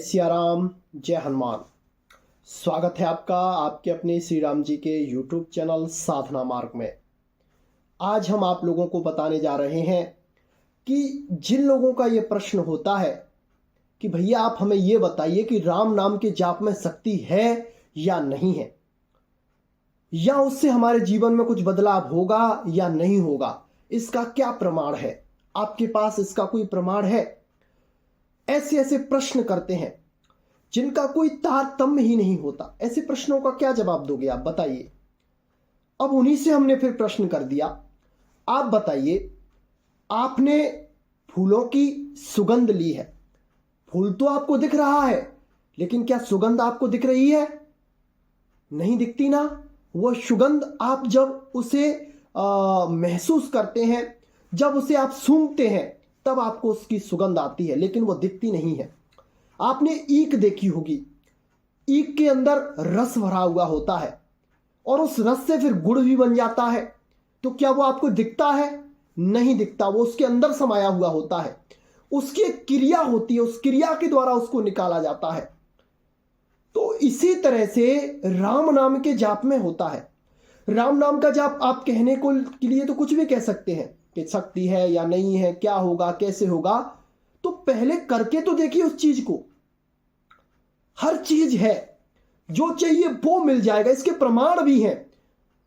सिया राम, जय हनुमान। स्वागत है आपका आपके अपने श्री राम जी के यूट्यूब चैनल साधना मार्ग में। आज हम आप लोगों को बताने जा रहे हैं कि जिन लोगों का ये प्रश्न होता है कि भैया आप हमें ये बताइए कि राम नाम के जाप में शक्ति है या नहीं है, या उससे हमारे जीवन में कुछ बदलाव होगा या नहीं होगा, इसका क्या प्रमाण है, आपके पास इसका कोई प्रमाण है? ऐसे ऐसे प्रश्न करते हैं जिनका कोई तारतम्य ही नहीं होता। ऐसे प्रश्नों का क्या जवाब दोगे आप बताइए। अब उन्हीं से हमने फिर प्रश्न कर दिया, आप बताइए, आपने फूलों की सुगंध ली है, फूल तो आपको दिख रहा है, लेकिन क्या सुगंध आपको दिख रही है? नहीं दिखती ना। वह सुगंध आप जब उसे महसूस करते हैं, जब उसे आप सूंघते हैं, तब आपको उसकी सुगंध आती है, लेकिन वो दिखती नहीं है। आपने ईख देखी होगी, ईख के अंदर रस भरा हुआ होता है और उस रस से फिर गुड़ भी बन जाता है, तो क्या वो आपको दिखता है? नहीं दिखता, वो उसके अंदर समाया हुआ होता है। उसकी एक क्रिया होती है, उस क्रिया के द्वारा उसको निकाला जाता है। तो इसी तरह से राम नाम के जाप में होता है। राम नाम का जाप आप कहने को के लिए तो कुछ भी कह सकते हैं कि शक्ति है या नहीं है, क्या होगा, कैसे होगा, तो पहले करके तो देखिए उस चीज को। हर चीज है, जो चाहिए वो मिल जाएगा। इसके प्रमाण भी हैं,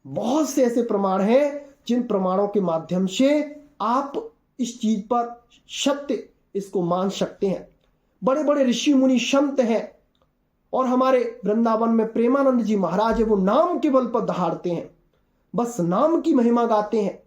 बहुत से ऐसे प्रमाण हैं जिन प्रमाणों के माध्यम से आप इस चीज पर सत्य इसको मान सकते हैं। बड़े बड़े ऋषि मुनि संत हैं, और हमारे वृंदावन में प्रेमानंद जी महाराज है, वो नाम के बल पर दहाड़ते हैं, बस नाम की महिमा गाते हैं।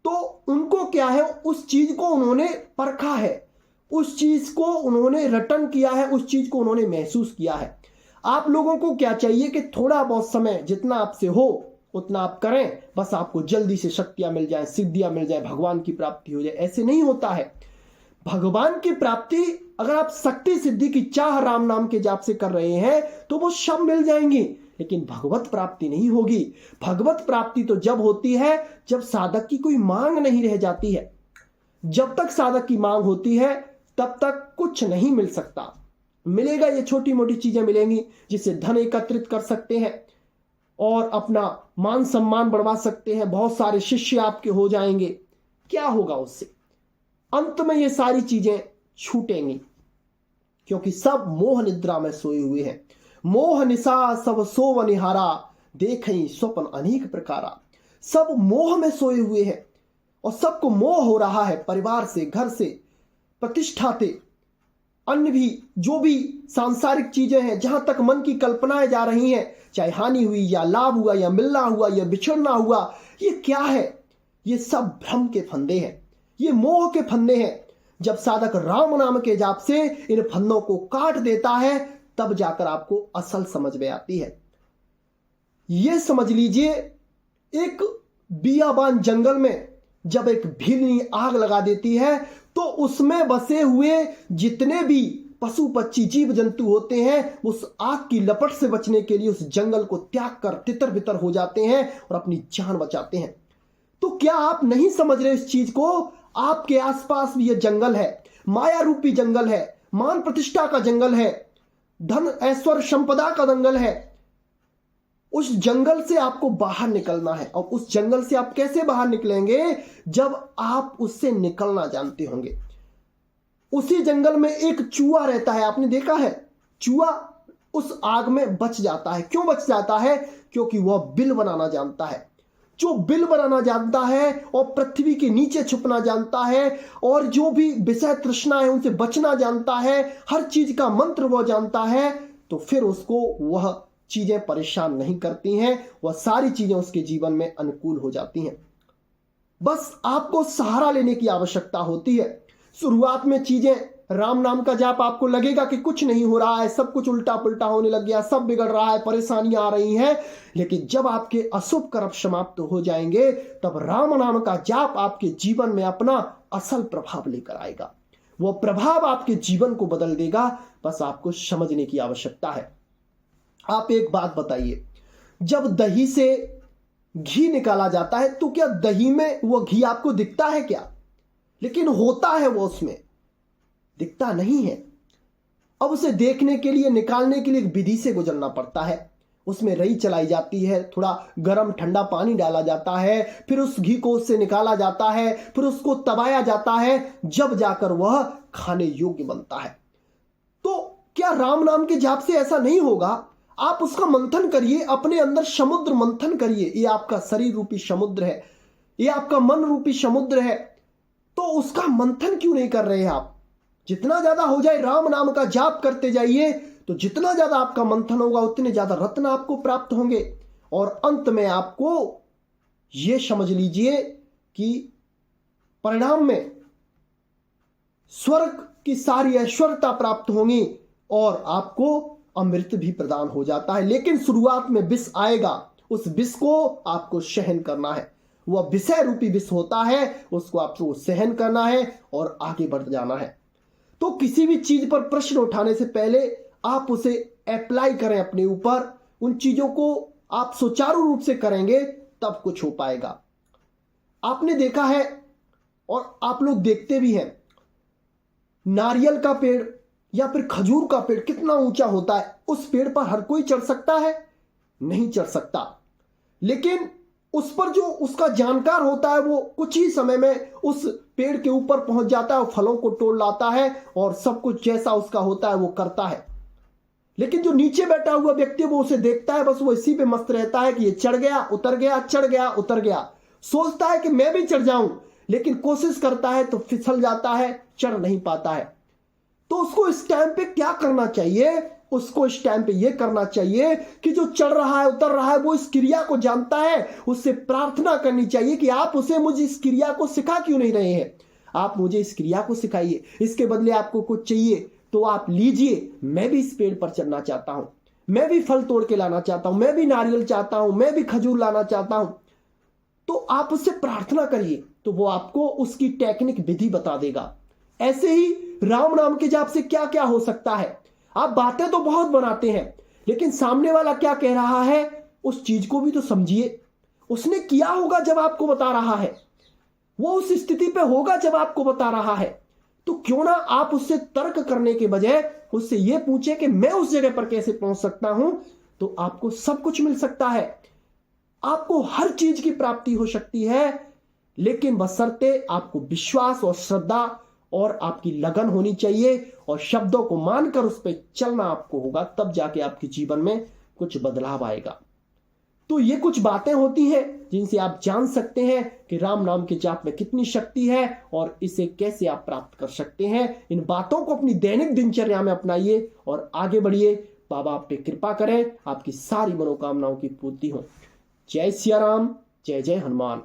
तो उनको क्या है, उस चीज को उन्होंने परखा है, उस चीज को उन्होंने रटन किया है, उस चीज को उन्होंने महसूस किया है। आप लोगों को क्या चाहिए कि थोड़ा बहुत समय जितना आपसे हो उतना आप करें, बस आपको जल्दी से शक्तियां मिल जाए, सिद्धियां मिल जाए, भगवान की प्राप्ति हो जाए। ऐसे नहीं होता है। भगवान की प्राप्ति, अगर आप शक्ति सिद्धि की चाह राम नाम के जाप से कर रहे हैं तो वो सब मिल जाएंगी, लेकिन भगवत प्राप्ति नहीं होगी। भगवत प्राप्ति तो जब होती है जब साधक की कोई मांग नहीं रह जाती है। जब तक साधक की मांग होती है तब तक कुछ नहीं मिल सकता। मिलेगा ये छोटी मोटी चीजें मिलेंगी, जिससे धन एकत्रित कर सकते हैं और अपना मान सम्मान बढ़वा सकते हैं, बहुत सारे शिष्य आपके हो जाएंगे। क्या होगा उससे? अंत में ये सारी चीजें छूटेंगी, क्योंकि सब मोह निद्रा में सोए हुए हैं। मोह निशा सब सोव निहारा, देखई स्वप्न अनेक प्रकारा। सब मोह में सोए हुए हैं और सबको मोह हो रहा है, परिवार से, घर से, प्रतिष्ठा से, अन्य भी जो भी सांसारिक चीजें हैं, जहां तक मन की कल्पनाएं जा रही हैं, चाहे हानि हुई या लाभ हुआ या मिलना हुआ या बिछड़ना हुआ, ये क्या है? ये सब भ्रम के फंदे हैं, ये मोह के फंदे हैं। जब साधक राम नाम के जाप से इन फंदों को काट देता है, तब जाकर आपको असल समझ में आती है। ये समझ लीजिए, एक बियाबान जंगल में जब एक भीलनी आग लगा देती है, तो उसमें बसे हुए जितने भी पशु पक्षी जीव जंतु होते हैं, उस आग की लपट से बचने के लिए उस जंगल को त्याग कर तितर बितर हो जाते हैं और अपनी जान बचाते हैं। तो क्या आप नहीं समझ रहे इस चीज को? आपके आसपास भी ये जंगल है, माया रूपी जंगल है, मान प्रतिष्ठा का जंगल है, धन ऐश्वर्य संपदा का जंगल है। उस जंगल से आपको बाहर निकलना है। और उस जंगल से आप कैसे बाहर निकलेंगे? जब आप उससे निकलना जानते होंगे। उसी जंगल में एक चूहा रहता है, आपने देखा है? चूहा उस आग में बच जाता है। क्यों बच जाता है? क्योंकि वह बिल बनाना जानता है। जो बिल बनाना जानता है और पृथ्वी के नीचे छुपना जानता है, और जो भी विषय तृष्णा है उनसे बचना जानता है, हर चीज का मंत्र वह जानता है, तो फिर उसको वह चीजें परेशान नहीं करती हैं, वह सारी चीजें उसके जीवन में अनुकूल हो जाती हैं। बस आपको सहारा लेने की आवश्यकता होती है। शुरुआत में चीजें, राम नाम का जाप, आपको लगेगा कि कुछ नहीं हो रहा है, सब कुछ उल्टा पुल्टा होने लग गया, सब बिगड़ रहा है, परेशानियां आ रही हैं। लेकिन जब आपके अशुभ कर्म समाप्त हो जाएंगे, तब राम नाम का जाप आपके जीवन में अपना असल प्रभाव लेकर आएगा। वह प्रभाव आपके जीवन को बदल देगा। बस आपको समझने की आवश्यकता है। आप एक बात बताइए, जब दही से घी निकाला जाता है तो क्या दही में वो घी आपको दिखता है क्या? लेकिन होता है वो, उसमें दिखता नहीं है। अब उसे देखने के लिए, निकालने के लिए एक विधि से गुजरना पड़ता है। उसमें रई चलाई जाती है, थोड़ा गर्म ठंडा पानी डाला जाता है, फिर उस घी को उससे निकाला जाता है, फिर उसको तबाया जाता है, जब जाकर वह खाने योग्य बनता है। तो क्या राम नाम के जाप से ऐसा नहीं होगा? आप उसका मंथन करिए, अपने अंदर समुद्र मंथन करिए। ये आपका शरीर रूपी समुद्र है, ये आपका मन रूपी समुद्र है, तो उसका मंथन क्यों नहीं कर रहे हैं आप? जितना ज्यादा हो जाए राम नाम का जाप करते जाइए, तो जितना ज्यादा आपका मंथन होगा उतने ज्यादा रत्न आपको प्राप्त होंगे। और अंत में आपको यह समझ लीजिए कि परिणाम में स्वर्ग की सारी ऐश्वर्यता प्राप्त होगी और आपको अमृत भी प्रदान हो जाता है। लेकिन शुरुआत में विष आएगा, उस विष को आपको सहन करना है। वह विषय रूपी विष होता है, उसको आपको सहन करना है और आगे बढ़ जाना है। तो किसी भी चीज पर प्रश्न उठाने से पहले आप उसे अप्लाई करें अपने ऊपर। उन चीजों को आप सुचारू रूप से करेंगे तब कुछ हो पाएगा। आपने देखा है और आप लोग देखते भी हैं, नारियल का पेड़ या फिर खजूर का पेड़ कितना ऊंचा होता है। उस पेड़ पर हर कोई चढ़ सकता है? नहीं चढ़ सकता। लेकिन उस पर जो उसका जानकार होता है वो कुछ ही समय में उस पेड़ के ऊपर पहुंच जाता है और फलों को तोड़ लाता है और सब कुछ जैसा उसका होता है वो करता है। लेकिन जो नीचे बैठा हुआ व्यक्ति वो उसे देखता है, बस वो इसी पे मस्त रहता है कि ये चढ़ गया उतर गया, चढ़ गया उतर गया। सोचता है कि मैं भी चढ़ जाऊं, लेकिन कोशिश करता है तो फिसल जाता है, चढ़ नहीं पाता है। तो उसको इस टाइम पे क्या करना चाहिए? उसको इस टाइम पे यह करना चाहिए कि जो चढ़ रहा है उतर रहा है वो इस क्रिया को जानता है, उससे प्रार्थना करनी चाहिए कि आप उसे मुझे इस क्रिया को सिखा क्यों नहीं रहे हैं? आप मुझे इस क्रिया को सिखाइए। इसके बदले आपको कुछ चाहिए तो आप लीजिए। मैं भी इस पेड़ पर चढ़ना चाहता हूं, मैं भी फल तोड़ के लाना चाहता हूं, मैं भी नारियल चाहता हूं, मैं भी खजूर लाना चाहता हूं। तो आप उससे प्रार्थना करिए तो वो आपको उसकी टेक्निक विधि बता देगा। ऐसे ही राम नाम के जाप से क्या क्या हो सकता है। आप बातें तो बहुत बनाते हैं, लेकिन सामने वाला क्या कह रहा है उस चीज को भी तो समझिए। उसने किया होगा जब आपको बता रहा है, वो उस स्थिति पे होगा जब आपको बता रहा है। तो क्यों ना आप उससे तर्क करने के बजाय उससे यह पूछे कि मैं उस जगह पर कैसे पहुंच सकता हूं। तो आपको सब कुछ मिल सकता है, आपको हर चीज की प्राप्ति हो सकती है, लेकिन बशर्ते आपको विश्वास और श्रद्धा और आपकी लगन होनी चाहिए और शब्दों को मानकर उस पर चलना आपको होगा। तब जाके आपके जीवन में कुछ बदलाव आएगा। तो ये कुछ बातें होती हैं जिनसे आप जान सकते हैं कि राम नाम के जाप में कितनी शक्ति है और इसे कैसे आप प्राप्त कर सकते हैं। इन बातों को अपनी दैनिक दिनचर्या में अपनाइए और आगे बढ़िए। बाबा आप पे कृपा करें, आपकी सारी मनोकामनाओं की पूर्ति हो। जय सिया राम, जय जय हनुमान।